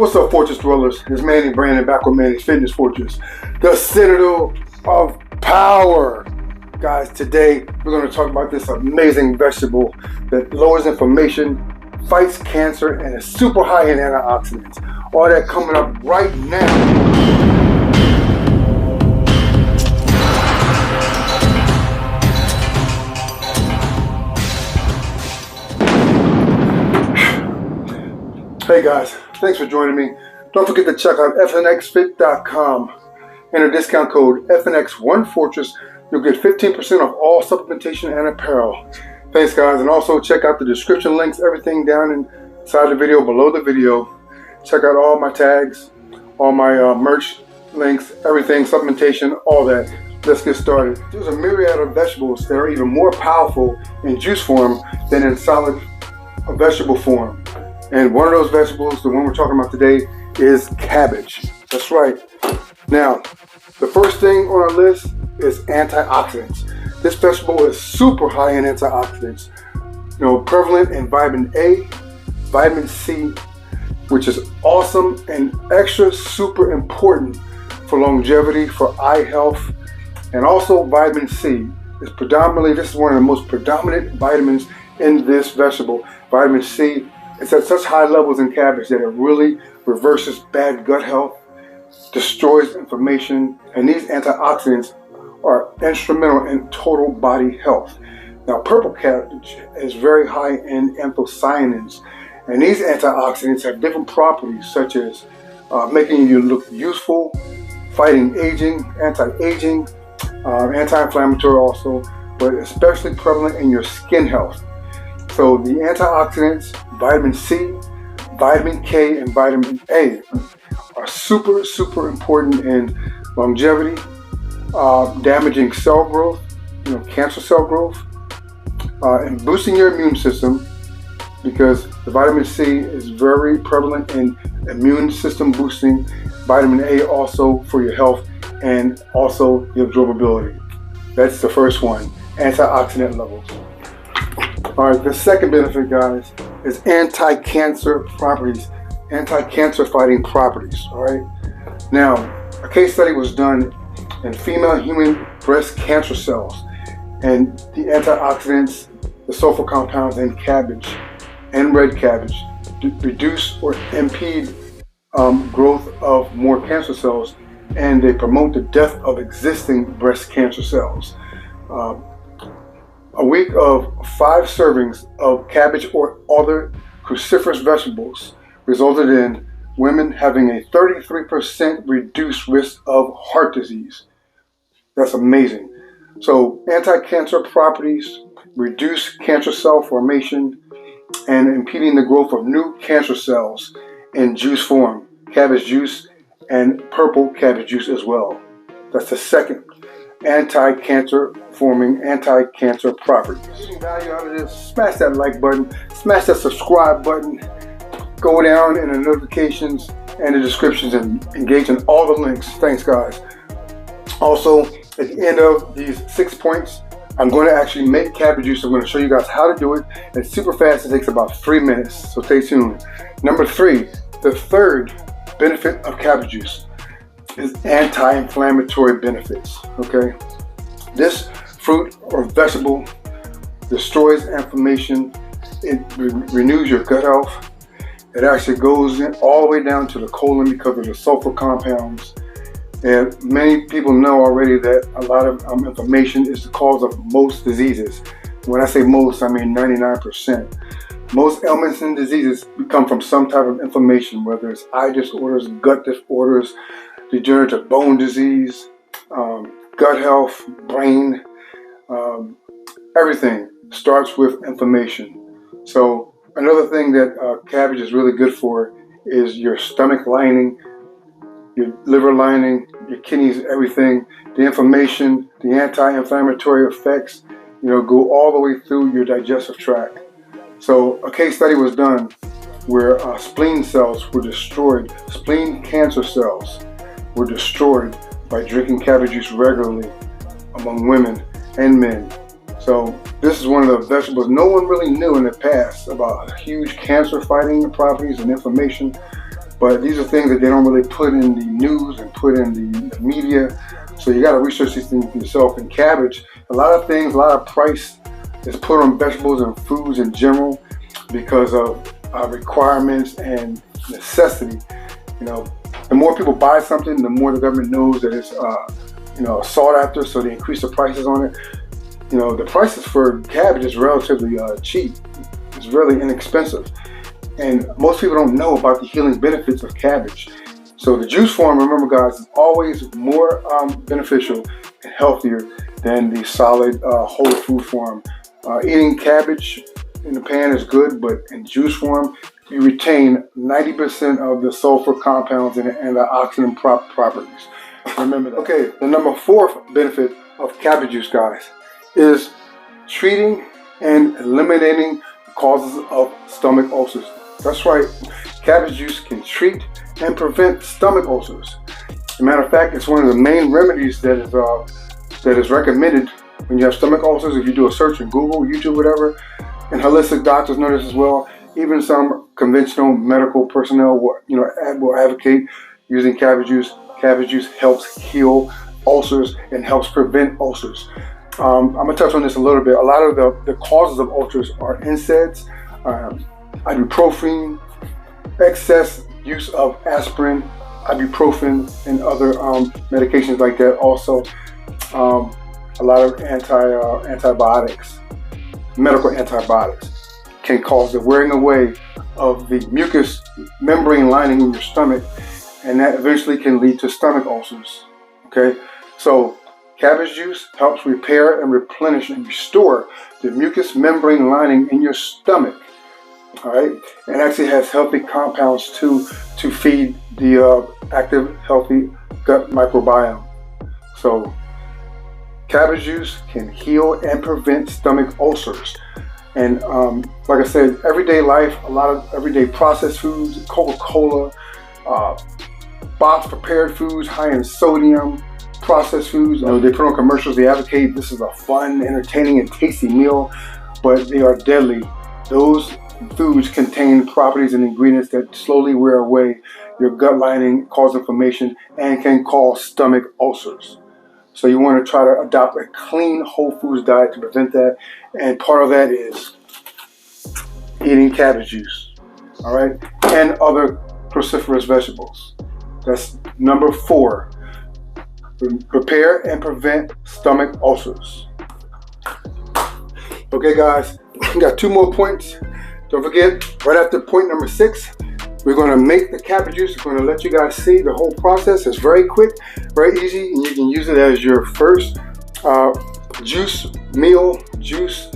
What's up, Fortress Dwellers? It's Manny Brandon back with Manny's Fitness Fortress, the citadel of power. Guys, today we're going to talk about this amazing vegetable that lowers inflammation, fights cancer, and is super high in antioxidants. All that coming up right now. Hey guys, thanks for joining me. Don't forget to check out fnxfit.com. Enter discount code FNX1Fortress. You'll get 15% off all supplementation and apparel. Thanks guys, and also check out the description links, everything down inside the video, below the video. Check out all my tags, all my merch links, everything, supplementation, all that. Let's get started. There's a myriad of vegetables that are even more powerful in juice form than in solid vegetable form. And one of those vegetables, the one we're talking about today, is cabbage. That's right. Now, the first thing on our list is antioxidants. This vegetable is super high in antioxidants. You know, prevalent in vitamin A, vitamin C, which is awesome and extra super important for longevity, for eye health, and also vitamin C is predominantly, this is one of the most predominant vitamins in this vegetable. Vitamin C, it's at such high levels in cabbage that it really reverses bad gut health, destroys inflammation, and these antioxidants are instrumental in total body health. Now, purple cabbage is very high in anthocyanins, and these antioxidants have different properties such as making you look youthful, fighting aging, anti-aging, anti-inflammatory also, but especially prevalent in your skin health. So the antioxidants, vitamin C, vitamin K, and vitamin A are super, super important in longevity, damaging cell growth, cancer cell growth, and boosting your immune system, because the vitamin C is very prevalent in immune system boosting. Vitamin A also for your health and also your absorbability. That's the first one, antioxidant levels. All right, the second benefit, guys, is anti-cancer properties, anti-cancer fighting properties. All right. Now, a case study was done in female human breast cancer cells, and the antioxidants, the sulfur compounds in cabbage and red cabbage reduce or impede growth of more cancer cells, and they promote the death of existing breast cancer cells. A week of 5 servings of cabbage or other cruciferous vegetables resulted in women having a 33% reduced risk of heart disease. That's amazing. So anti-cancer properties reduce cancer cell formation and impeding the growth of new cancer cells in juice form, cabbage juice and purple cabbage juice as well. That's the second anti-cancer forming, anti-cancer properties. Getting value out of this, smash that like button, smash that subscribe button, go down in the notifications and the descriptions and engage in all the links. Thanks guys. Also, at the end of these 6 points, I'm going to actually make cabbage juice. I'm going to show you guys how to do it. It's super fast. It takes about 3 minutes, so stay tuned. Number 3, the third benefit of cabbage juice is anti-inflammatory benefits. Okay, this fruit or vegetable destroys inflammation. It renews your gut health. It actually goes in all the way down to the colon because of the sulfur compounds. And many people know already that a lot of inflammation is the cause of most diseases. When I say most, I mean 99%. Most ailments and diseases come from some type of inflammation, whether it's eye disorders, gut disorders, degenerative bone disease, gut health, brain, everything starts with inflammation. So another thing that cabbage is really good for is your stomach lining, your liver lining, your kidneys, everything. The inflammation, the anti-inflammatory effects, go all the way through your digestive tract. So a case study was done where spleen cells were destroyed. Spleen cancer cells were destroyed by drinking cabbage juice regularly among women and men. So this is one of the vegetables no one really knew in the past about huge cancer fighting properties and inflammation. but these are things that they don't really put in the news and put in the media. So you got to research these things for yourself. And cabbage, a lot of things, a lot of price is put on vegetables and foods in general because of requirements and necessity. You know, the more people buy something, the more the government knows that it's sought after, so they increase the prices on it. You know, the prices for cabbage is relatively cheap. It's really inexpensive. And most people don't know about the healing benefits of cabbage. So the juice form, remember guys, is always more beneficial and healthier than the solid whole food form. Eating cabbage in the pan is good, but in juice form, you retain 90% of the sulfur compounds and the antioxidant properties. Remember that. Okay, the number 4 benefit of cabbage juice, guys, is treating and eliminating the causes of stomach ulcers. That's right, cabbage juice can treat and prevent stomach ulcers. As a matter of fact, it's one of the main remedies that is recommended when you have stomach ulcers. If you do a search in Google, YouTube, whatever, and holistic doctors know this as well. Even some conventional medical personnel will advocate using cabbage juice. Cabbage juice helps heal ulcers and helps prevent ulcers. I'm gonna touch on this a little bit. A lot of the causes of ulcers are NSAIDs, ibuprofen, excess use of aspirin, ibuprofen, and other medications like that. Also, a lot of antibiotics, medical antibiotics, can cause the wearing away of the mucous membrane lining in your stomach, and that eventually can lead to stomach ulcers. Okay, so cabbage juice helps repair and replenish and restore the mucous membrane lining in your stomach. All right, and actually has healthy compounds to feed the active, healthy gut microbiome. So cabbage juice can heal and prevent stomach ulcers. And like I said, everyday life, a lot of everyday processed foods, Coca-Cola, box prepared foods high in sodium, processed foods. You know, they put on commercials, they advocate this is a fun, entertaining, and tasty meal, but they are deadly. Those foods contain properties and ingredients that slowly wear away your gut lining, cause inflammation, and can cause stomach ulcers. So you want to try to adopt a clean whole foods diet to prevent that. And part of that is eating cabbage juice, all right, and other cruciferous vegetables. That's number 4. Repair and prevent stomach ulcers. Okay, guys, we got 2 more points. Don't forget, right after point number 6, we're going to make the cabbage juice. We're going to let you guys see the whole process. It's very quick, very easy, and you can use it as your first juice meal, juice,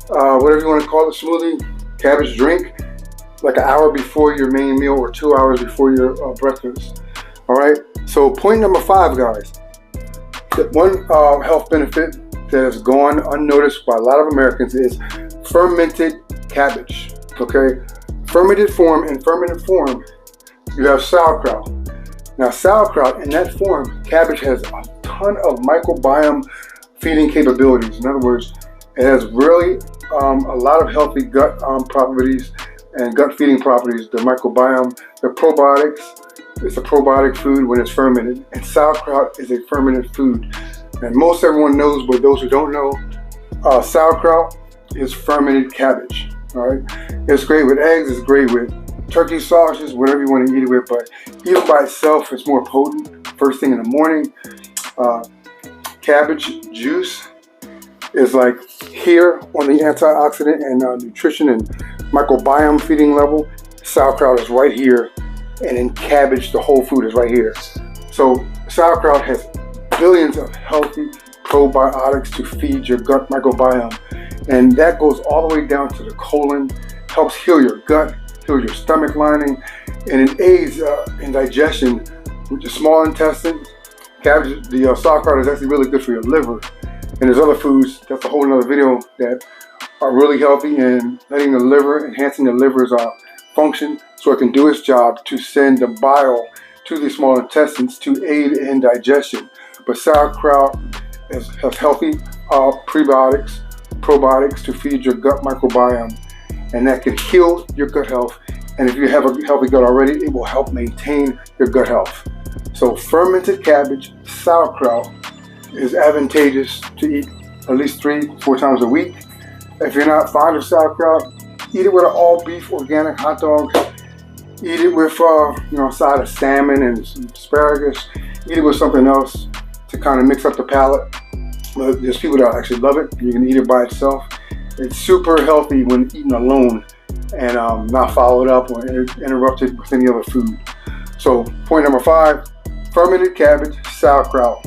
whatever you want to call it, smoothie, cabbage drink, like an hour before your main meal or 2 hours before your breakfast. All right, so point number 5, guys. One health benefit that has gone unnoticed by a lot of Americans is fermented cabbage. Okay, fermented form, you have sauerkraut. Now sauerkraut, in that form, cabbage has a ton of microbiome feeding capabilities. In other words, it has really a lot of healthy gut properties and gut feeding properties. The microbiome, the probiotics, it's a probiotic food when it's fermented, and sauerkraut is a fermented food. And most everyone knows, but those who don't know, sauerkraut is fermented cabbage. All right, it's great with eggs, it's great with turkey sausages, whatever you want to eat it with, but even by itself, it's more potent first thing in the morning. Cabbage juice is like here on the antioxidant and nutrition and microbiome feeding level. Sauerkraut is right here, and in cabbage, the whole food is right here. So sauerkraut has billions of healthy probiotics to feed your gut microbiome. And that goes all the way down to the colon, helps heal your gut, heal your stomach lining, and it aids in digestion with your small intestine. Cabbage, the sauerkraut is actually really good for your liver. And there's other foods, that's a whole nother video, that are really healthy in letting the liver, enhancing the liver's function so it can do its job to send the bile to the small intestines to aid in digestion. But sauerkraut has healthy probiotics to feed your gut microbiome, and that can heal your gut health And if you have a healthy gut already, it will help maintain your gut health. So fermented cabbage, sauerkraut is advantageous to eat at least 3-4 times a week. If you're not fond of sauerkraut, eat it with an all beef organic hot dog. Eat it with a side of salmon and some asparagus. Eat it with something else to kind of mix up the palate. But there's people that actually love it. You can eat it by itself. It's super healthy when eaten alone and not followed up or interrupted with any other food. So point number 5, fermented cabbage, sauerkraut.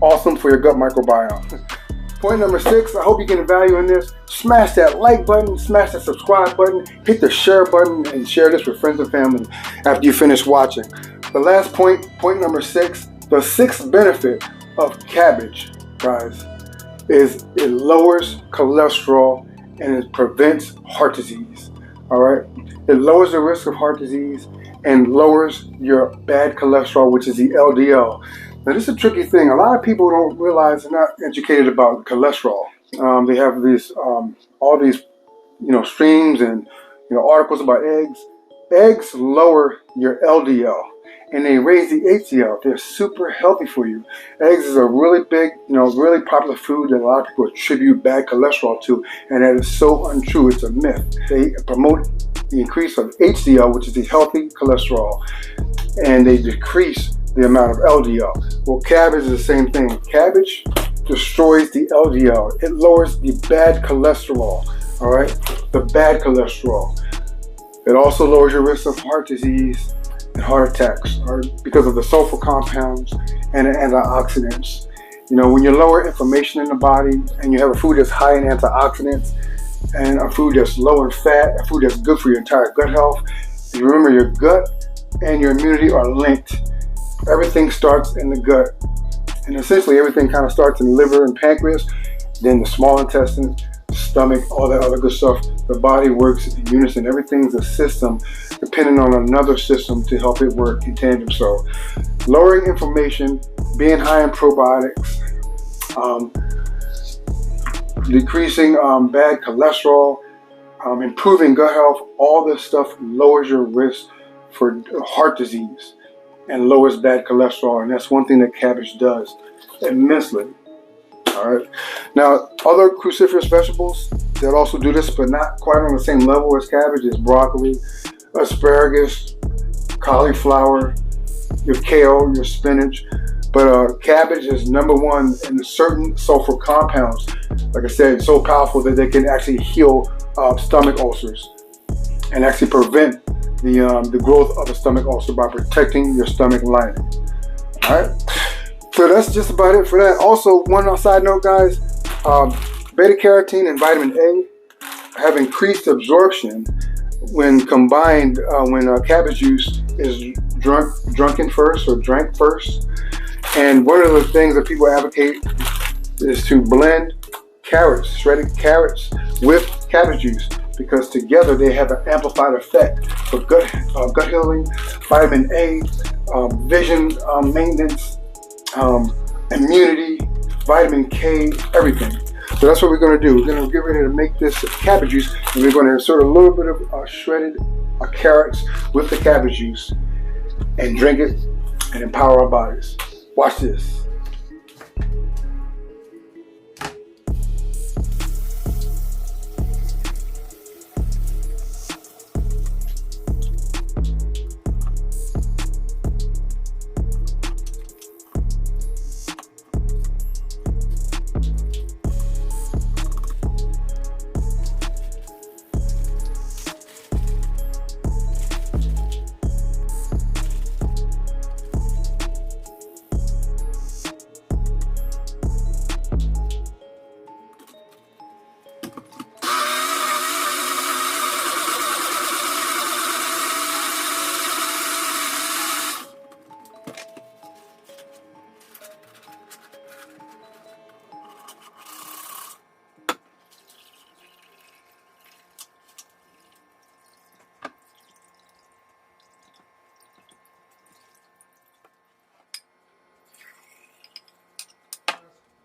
Awesome for your gut microbiome. Point number 6, I hope you get value in this. Smash that like button, smash that subscribe button, hit the share button, and share this with friends and family after you finish watching. The last point number 6, the 6th benefit of cabbage, guys, is it lowers cholesterol and it prevents heart disease. All right, it lowers the risk of heart disease and lowers your bad cholesterol, which is the LDL. Now, this is a tricky thing. A lot of people don't realize, they're not educated about cholesterol. They have these, all these, streams and, articles about eggs. Eggs lower your LDL and they raise the HDL. They're super healthy for you. Eggs is a really big, really popular food that a lot of people attribute bad cholesterol to, and that is so untrue. It's a myth. They promote the increase of HDL, which is the healthy cholesterol, and they decrease the amount of LDL. Well, cabbage is the same thing. Cabbage destroys the LDL. It lowers the bad cholesterol, all right? The bad cholesterol. It also lowers your risk of heart disease and heart attacks because of the sulfur compounds and the antioxidants. When you lower inflammation in the body and you have a food that's high in antioxidants and a food that's low in fat, a food that's good for your entire gut health, you remember your gut and your immunity are linked. Everything starts in the gut, and essentially everything kind of starts in the liver and pancreas, then the small intestine, stomach, all that other good stuff. The body works in unison. Everything's a system depending on another system to help it work in tandem. So lowering inflammation, being high in probiotics, decreasing bad cholesterol, improving gut health, all this stuff lowers your risk for heart disease and lowers bad cholesterol, and that's one thing that cabbage does immensely. All right. Now, other cruciferous vegetables that also do this, but not quite on the same level as cabbage, is broccoli, asparagus, cauliflower, your kale, your spinach. But cabbage is number 1 in certain sulfur compounds. Like I said, it's so powerful that they can actually heal stomach ulcers and actually prevent the growth of a stomach ulcer by protecting your stomach lining. All right. So that's just about it for that. Also, one side note, guys, beta carotene and vitamin A have increased absorption when combined, when cabbage juice is drank first. And one of the things that people advocate is to blend carrots, shredded carrots, with cabbage juice, because together they have an amplified effect for gut healing, vitamin A, vision maintenance, immunity, vitamin K, everything. So that's what we're going to do. We're going to get ready to make this cabbage juice, and we're going to insert a little bit of shredded carrots with the cabbage juice and drink it and empower our bodies. Watch this.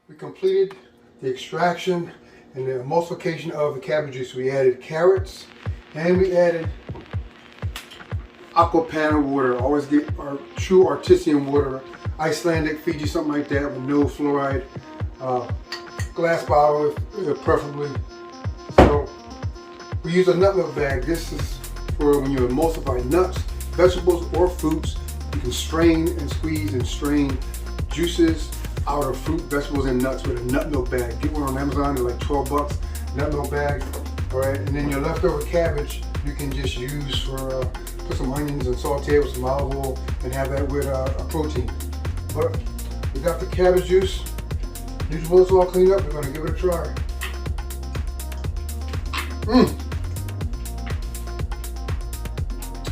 We completed the extraction and the emulsification of the cabbage juice. We added carrots and we added aqua water. Always get our true artesian water, Icelandic, Fiji, something like that with no fluoride. Glass bottle, preferably. So we use a nut milk bag. This is for when you emulsify nuts, vegetables, or fruits. You can strain and squeeze and strain juices out of fruit, vegetables, and nuts with a nut milk bag. Get one on Amazon, they're like 12 bucks, nut milk bag. All right, and then your leftover cabbage you can just use for put some onions and saute with some olive oil and have that with a protein. But we got the cabbage juice. Nutribullets all cleaned up. We're gonna give it a try.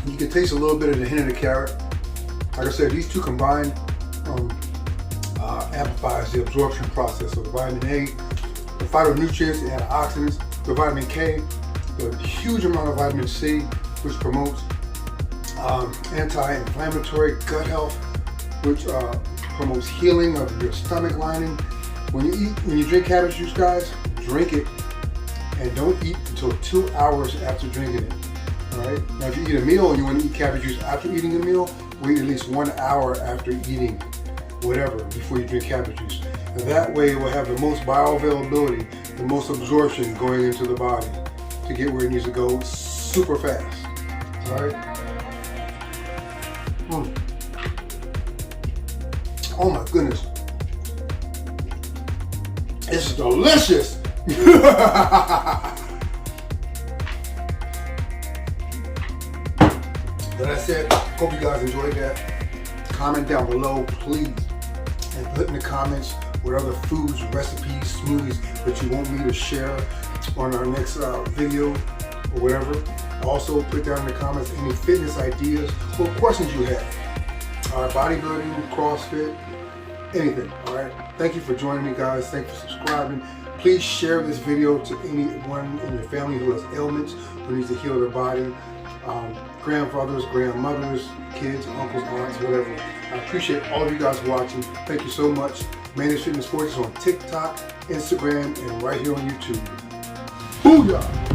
You can taste a little bit of the hint of the carrot. Like I said, these two combined amplifies the absorption process of the vitamin A, the phytonutrients, the antioxidants, the vitamin K, the huge amount of vitamin C, which promotes anti-inflammatory gut health, which promotes healing of your stomach lining. When you drink cabbage juice, guys, drink it and don't eat until 2 hours after drinking it. All right. Now, if you eat a meal and you want to eat cabbage juice after eating a meal, wait at least 1 hour after eating whatever before you drink cabbage juice. And that way, it will have the most bioavailability, the most absorption going into the body to get where it needs to go super fast. All right. Oh my goodness. It's delicious. But I said, hope you guys enjoyed that. Comment down below, please. And put in the comments what other foods, recipes, smoothies that you want me to share on our next video or whatever. Also put down in the comments any fitness ideas or questions you have. Bodybuilding, CrossFit, anything, all right? Thank you for joining me, guys. Thank you for subscribing. Please share this video to anyone in your family who has ailments, who needs to heal their body. Grandfathers, grandmothers, kids, uncles, aunts, whatever. I appreciate all of you guys watching. Thank you so much. Mannys Fortress1 on TikTok, Instagram, and right here on YouTube. Booyah!